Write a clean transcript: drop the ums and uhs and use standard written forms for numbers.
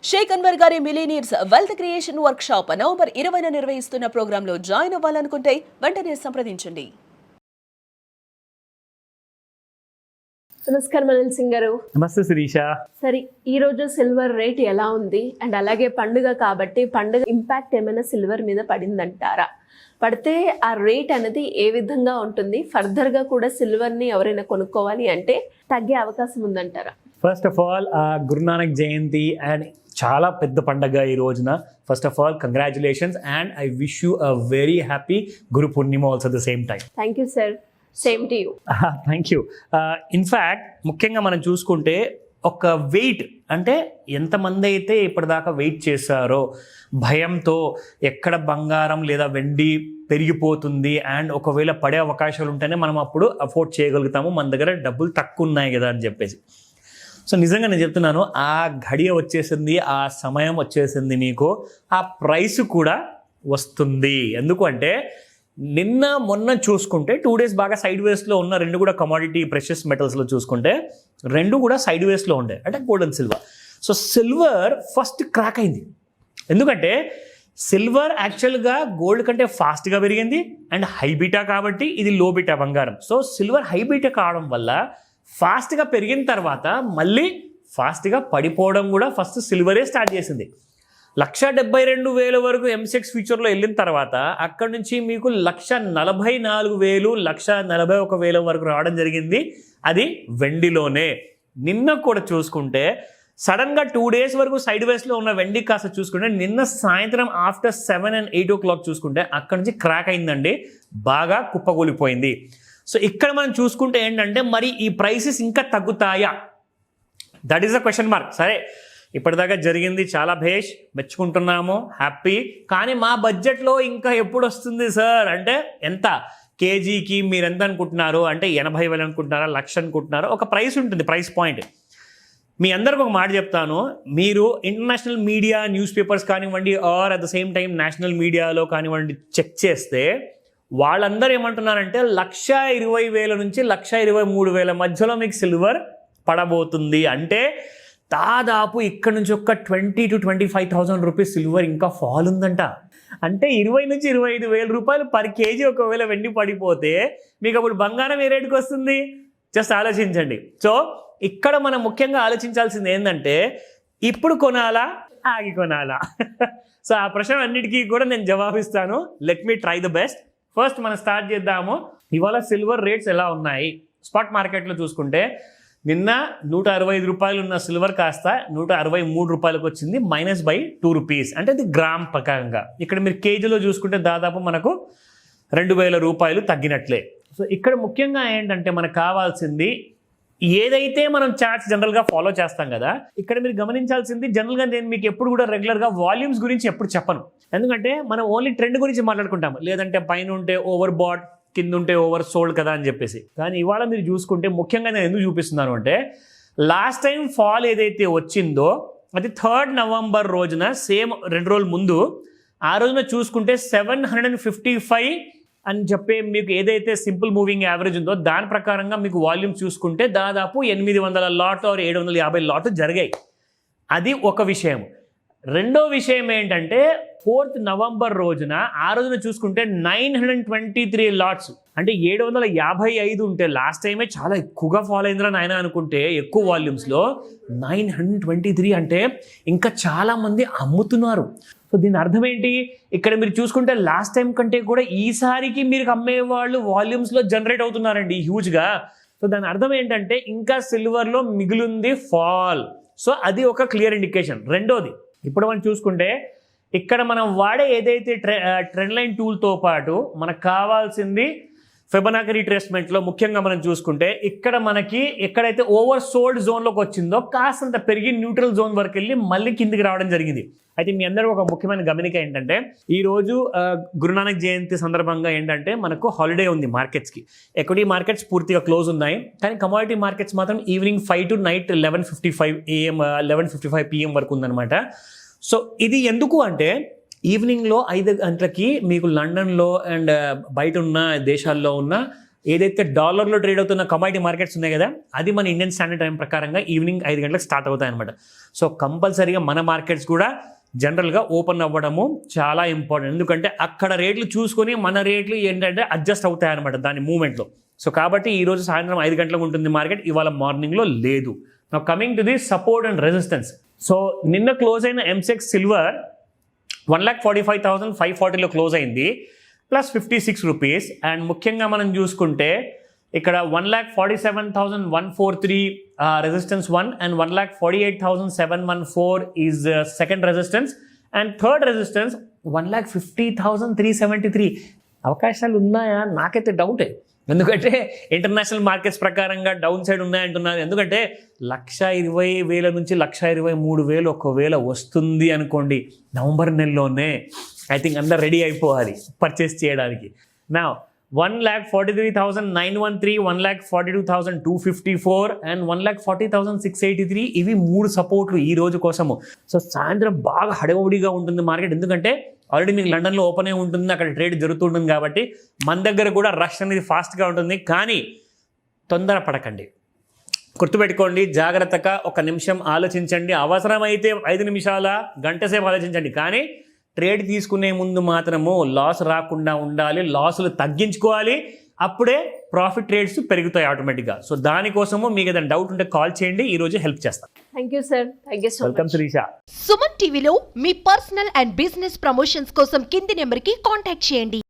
షేక్ అన్వర్ గారి millionaires wealth creation workshop November 20న నిర్వహిస్తున్న ప్రోగ్రాంలో జాయిన్ అవ్వాలనుకుంటే వెంటనే సంప్రదించండి. నమస్కారం అనిల్ సింగ్ గారు. నమస్తే శిరీష. సరే, ఈ రోజు సిల్వర్ రేట్ ఎలా ఉంది అండ్ అలాగే పండుగ కాబట్టి పండుగ ఇంపాక్ట్ ఏమైనా సిల్వర్ మీద పడిందంటారా? పడితే ఆ రేట్ అనేది ఏ విధంగా ఉంటుంది? ఫర్దర్ గా కూడా సిల్వర్ ని ఎవరైనా కొనుక్కోవాలి అంటే తగ్గే అవకాశం ఉందంటారా? First of all Guru Nanak Jayanti and చాలా పెద్ద పండగ ఈ రోజున. First of all congratulations and I wish you a very happy Guru Purnima also the same time. Thank you sir. Same to you. Thank you. In fact ముఖ్యంగా మనం చూసుకుంటే ఒక వెయిట్ అంటే ఎంతమంది అయితే ఇప్పటిదాకా వెయిట్ చేశారో భయంతో ఎక్కడ బంగారం లేదా వెండి పెరిగిపోతుంది అండ్ ఒకవేళ పడే అవకాశాలు ఉంటేనే మనం అప్పుడు అఫోర్డ్ చేయగలుగుతాము, మన దగ్గర డబ్బులు తక్కువ ఉన్నాయి కదా అని చెప్పేసి. సో నిజంగా నేను చెప్తున్నాను, ఆ ఘడియ వచ్చేసింది, ఆ సమయం వచ్చేసింది, మీకు ఆ ప్రైస్ కూడా వస్తుంది. ఎందుకు అంటే నిన్న మొన్న చూసుకుంటే 2 days బాగా సైడ్ వేస్లో ఉన్న రెండు కూడా కమాడిటీ ప్రెషియస్ మెటల్స్లో చూసుకుంటే రెండు కూడా సైడ్ వేస్లో ఉండే, అంటే gold and silver. So silver first crack అయింది. ఎందుకంటే సిల్వర్ యాక్చువల్గా గోల్డ్ కంటే ఫాస్ట్గా పెరిగింది అండ్ హైబీటా కాబట్టి ఇది లో బీటా బంగారం. సో సిల్వర్ హైబీటా కావడం వల్ల ఫాస్ట్గా పెరిగిన తర్వాత మళ్ళీ ఫాస్ట్గా పడిపోవడం కూడా ఫస్ట్ సిల్వరే స్టార్ట్ చేసింది. 1,72,000 వరకు ఎంసెక్స్ ఫ్యూచర్లో వెళ్ళిన తర్వాత అక్కడ నుంచి మీకు 1,44,000 1,41,000 వరకు రావడం జరిగింది. అది వెండిలోనే. నిన్న కూడా చూసుకుంటే సడన్గా 2 days వరకు సైడ్ వేస్లో ఉన్న వెండి కాస్త చూసుకుంటే నిన్న సాయంత్రం ఆఫ్టర్ 7 and 8 o'clock చూసుకుంటే అక్కడ నుంచి క్రాక్ అయిందండి, బాగా కుప్పగూలిపోయింది. సో ఇక్కడ మనం చూసుకుంటే ఏంటంటే మరి ఈ ప్రైసెస్ ఇంకా తగ్గుతాయా? That is a question mark. సరే, ఇప్పటిదాకా జరిగింది చాలా భేష్, మెచ్చుకుంటున్నాము, హ్యాపీ. కానీ మా బడ్జెట్లో ఇంకా ఎప్పుడు వస్తుంది సార్ అంటే ఎంత కేజీకి మీరు ఎంత అనుకుంటున్నారు? అంటే 80,000 అనుకుంటున్నారా, 1,00,000 అనుకుంటున్నారా? ఒక ప్రైస్ ఉంటుంది, ప్రైస్ పాయింట్. మీ అందరికి ఒక మాట చెప్తాను, మీరు ఇంటర్నేషనల్ మీడియా న్యూస్ పేపర్స్ కానివ్వండి or at the same time national మీడియాలో కానివ్వండి చెక్ చేస్తే వాళ్ళందరూ ఏమంటున్నారంటే 1,20,000 నుంచి 1,23,000 మధ్యలో మీకు సిల్వర్ పడబోతుంది. అంటే దాదాపు ఇక్కడ నుంచి ఒక 20,000 to 25,000 రూపీస్ సిల్వర్ ఇంకా ఫాల్ ఉందంట. అంటే 20,000 నుంచి 25,000 రూపాయలు పర్ కేజీ ఒకవేళ వెండి పడిపోతే మీకు అప్పుడు బంగారం ఏ రేటుకి వస్తుంది? జస్ట్ ఆలోచించండి. సో ఇక్కడ మనం ముఖ్యంగా ఆలోచించాల్సింది ఏంటంటే ఇప్పుడు కొనాలా, ఆగి కొనాలా? సో ఆ ప్రశ్న అన్నిటికీ కూడా నేను జవాబిస్తాను. Let me try the best. First మనం స్టార్ట్ చేద్దాము. ఇవాళ సిల్వర్ రేట్స్ ఎలా ఉన్నాయి? స్పాట్ మార్కెట్లో చూసుకుంటే నిన్న 165 రూపాయలు ఉన్న సిల్వర్ కాస్త 163 రూపాయలకు వచ్చింది, -2 రూపీస్. అంటే ఇది గ్రామ్ ప్రకారంగా. ఇక్కడ మీరు కేజీలో చూసుకుంటే దాదాపు మనకు 2,000 రూపాయలు తగ్గినట్లే. సో ఇక్కడ ముఖ్యంగా ఏంటంటే మనకు కావాల్సింది ఏదైతే మనం చార్ట్స్ జనరల్గా ఫాలో చేస్తాం కదా, ఇక్కడ మీరు గమనించాల్సింది జనరల్గా నేను మీకు ఎప్పుడు కూడా రెగ్యులర్గా వాల్యూమ్స్ గురించి ఎప్పుడు చెప్పను. ఎందుకంటే మనం ఓన్లీ ట్రెండ్ గురించి మాట్లాడుకుంటాము, లేదంటే పైన ఉంటే ఓవర్ బాట్ కింద ఉంటే ఓవర్ సోల్డ్ కదా అని చెప్పేసి. కానీ ఇవాళ మీరు చూసుకుంటే ముఖ్యంగా నేను ఎందుకు చూపిస్తున్నాను అంటే లాస్ట్ టైం ఫాల్ ఏదైతే వచ్చిందో అది 3rd November రోజున, సేమ్ 2 రోజుల ముందు, ఆ రోజున చూసుకుంటే 755 అని చెప్పే మీకు ఏదైతే సింపుల్ మూవింగ్ యావరేజ్ ఉందో దాని ప్రకారంగా మీకు వాల్యూమ్ చూసుకుంటే దాదాపు 800 లాట్ ఆర్ 750 లాట్ జరిగాయి. అది ఒక విషయం. రెండో విషయం ఏంటంటే 4th November రోజున, ఆ రోజున చూసుకుంటే 923 లాట్స్, అంటే 755 ఉంటే లాస్ట్ టైమే చాలా ఎక్కువగా ఫాలో అయిందిరా నాయన అనుకుంటే ఎక్కువ వాల్యూమ్స్లో 923 అంటే ఇంకా చాలామంది అమ్ముతున్నారు. సో దీని అర్థం ఏంటి? ఇక్కడ మీరు చూసుకుంటే లాస్ట్ టైం కంటే కూడా ఈసారికి మీరు అమ్మేవాళ్ళు వాల్యూమ్స్లో జనరేట్ అవుతున్నారండి హ్యూజ్గా. సో దాని అర్థం ఏంటంటే ఇంకా సిల్వర్లో మిగిలింది ఫాల్. సో అది ఒక క్లియర్ ఇండికేషన్. రెండోది, ఇప్పుడు మనం చూసుకుంటే ఇక్కడ మనం వాడే ఏదైతే ట్రెండ్ లైన్ టూల్తో పాటు మనకు కావాల్సింది ఫిబొనాకీ రిట్రేస్మెంట్లో ముఖ్యంగా మనం చూసుకుంటే ఇక్కడ మనకి ఎక్కడైతే ఓవర్ సోల్డ్ జోన్లోకి వచ్చిందో కాస్తంత పెరిగి న్యూట్రల్ జోన్ వరకు వెళ్ళి మళ్ళీ కిందికి రావడం జరిగింది. అయితే మీ అందరూ ఒక ముఖ్యమైన గమనిక ఏంటంటే ఈరోజు గురునానక్ జయంతి సందర్భంగా ఏంటంటే మనకు హాలిడే ఉంది మార్కెట్స్కి. ఎక్విటీ మార్కెట్స్ పూర్తిగా క్లోజ్ ఉన్నాయి, కానీ కమోడిటీ మార్కెట్స్ మాత్రం evening 5 to night 11:55 AM 11:55 PM వరకు ఉందన్నమాట. సో ఇది ఎందుకు అంటే ఈవినింగ్లో 5 గంటలకి మీకు లండన్లో అండ్ బయట ఉన్న దేశాల్లో ఉన్న ఏదైతే డాలర్లో ట్రేడ్ అవుతున్న కమాడిటీ మార్కెట్స్ ఉన్నాయి కదా, అది మన ఇండియన్ స్టాండర్డ్ టైం ప్రకారంగా ఈవినింగ్ 5 గంటలకు స్టార్ట్ అవుతాయి అనమాట. సో కంపల్సరీగా మన మార్కెట్స్ కూడా జనరల్గా ఓపెన్ అవ్వడము చాలా ఇంపార్టెంట్. ఎందుకంటే అక్కడ రేట్లు చూసుకొని మన రేట్లు ఏంటంటే అడ్జస్ట్ అవుతాయి అనమాట దాని మూవ్మెంట్లో. సో కాబట్టి ఈరోజు సాయంత్రం 5 గంటలకు ఉంటుంది మార్కెట్, ఇవాళ మార్నింగ్లో లేదు. Now coming to the support and resistance. So నిన్న క్లోజ్ అయిన ఎంసెక్స్ సిల్వర్ 1,45,540లో క్లోజ్ అయింది, ప్లస్ 56 రూపీస్. అండ్ ముఖ్యంగా మనం చూసుకుంటే ఇక్కడ 1,47,143 resistance 1 and 1,48,714 is second resistance. And third resistance 1,50,373. అవకాశాలు ఉన్నాయా? నాకైతే డౌటే. ఎందుకంటే ఇంటర్నేషనల్ మార్కెట్స్ ప్రకారంగా డౌన్ సైడ్ ఉన్నాయంటున్నారు. ఎందుకంటే 1,20,000 నుంచి 1,23,000 ఒకవేళ వస్తుంది అనుకోండి నవంబర్ నెలలోనే, ఐ థింక్ అందరు రెడీ అయిపోవాలి పర్చేస్ చేయడానికి. నా 1,43,913, 1,42,254 అండ్ 1,40,683 ఇవి 3 సపోర్ట్లు ఈ రోజు కోసము. సో సాయంత్రం బాగా హడావుడిగా ఉంటుంది మార్కెట్, ఎందుకంటే ఆల్రెడీ మీకు లండన్లో ఓపెన్ అయి ఉంటుంది, అక్కడ ట్రేడ్ జరుగుతుంటుంది కాబట్టి మన దగ్గర కూడా రష్ అనేది ఫాస్ట్గా ఉంటుంది. కానీ తొందర పడకండి, గుర్తుపెట్టుకోండి, జాగ్రత్తగా 1 నిమిషం ఆలోచించండి, అవసరమైతే 5 నిమిషాల గంట సేపు ఆలోచించండి. కానీ ట్రేడ్ తీసుకునే ముందు మాత్రము లాస్ రాకుండా ఉండాలి, లాసులు తగ్గించుకోవాలి, అప్పుడే ప్రాఫిట్ ట్రేడ్స్ పెరుగుతాయి ఆటోమేటిక్గా. సో దానికోసము మీకు ఏదైనా డౌట్ ఉంటే కాల్ చేయండి, ఈరోజు హెల్ప్ చేస్తాను. Thank you sir, thank you so much. Welcome Srisha. Suman టీవీలో మీ పర్సనల్ అండ్ బిజినెస్ ప్రమోషన్స్ కోసం కింది నెంబర్కి కాంటాక్ట్ చేయండి.